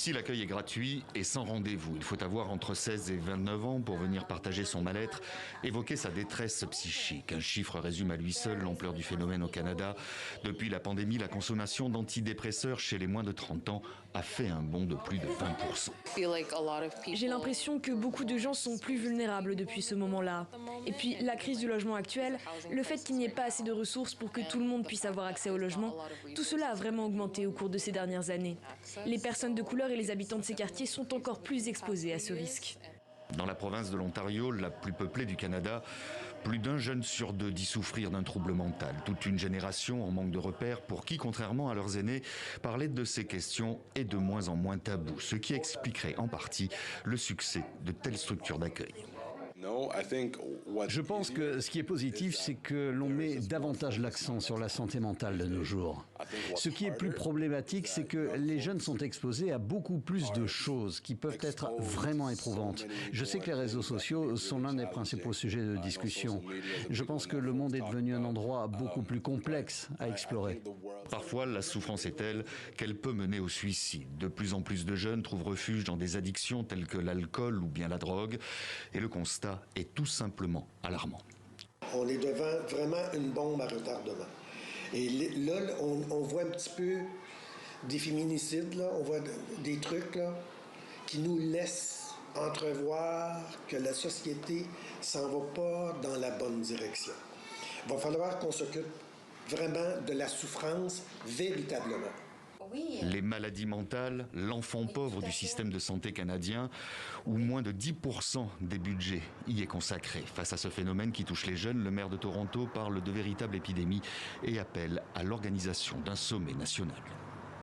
Ici, l'accueil est gratuit et sans rendez-vous. Il faut avoir entre 16 et 29 ans pour venir partager son mal-être, évoquer sa détresse psychique. Un chiffre résume à lui seul l'ampleur du phénomène au Canada. Depuis la pandémie, la consommation d'antidépresseurs chez les moins de 30 ans a fait un bond de plus de 20%. J'ai l'impression que beaucoup de gens sont plus vulnérables depuis ce moment-là. Et puis, la crise du logement actuel, le fait qu'il n'y ait pas assez de ressources pour que tout le monde puisse avoir accès au logement, tout cela a vraiment augmenté au cours de ces dernières années. Les personnes de couleur et les habitants de ces quartiers sont encore plus exposés à ce risque. Dans la province de l'Ontario, la plus peuplée du Canada, plus d'un jeune sur deux dit souffrir d'un trouble mental. Toute une génération en manque de repères pour qui, contrairement à leurs aînés, parler de ces questions est de moins en moins tabou, ce qui expliquerait en partie le succès de telles structures d'accueil. Je pense que ce qui est positif, c'est que l'on met davantage l'accent sur la santé mentale de nos jours. Ce qui est plus problématique, c'est que les jeunes sont exposés à beaucoup plus de choses qui peuvent être vraiment éprouvantes. Je sais que les réseaux sociaux sont l'un des principaux sujets de discussion. Je pense que le monde est devenu un endroit beaucoup plus complexe à explorer. Parfois, la souffrance est telle qu'elle peut mener au suicide. De plus en plus de jeunes trouvent refuge dans des addictions telles que l'alcool ou bien la drogue. Et le constat est tout simplement alarmant. On est devant vraiment une bombe à retardement. Et là, on voit un petit peu des féminicides, là, on voit des trucs là, qui nous laissent entrevoir que la société s'en va pas dans la bonne direction. Il va falloir qu'on s'occupe vraiment de la souffrance véritablement. Les maladies mentales, l'enfant pauvre du système de santé canadien, où moins de 10% des budgets y est consacré. Face à ce phénomène qui touche les jeunes, le maire de Toronto parle de véritable épidémie et appelle à l'organisation d'un sommet national.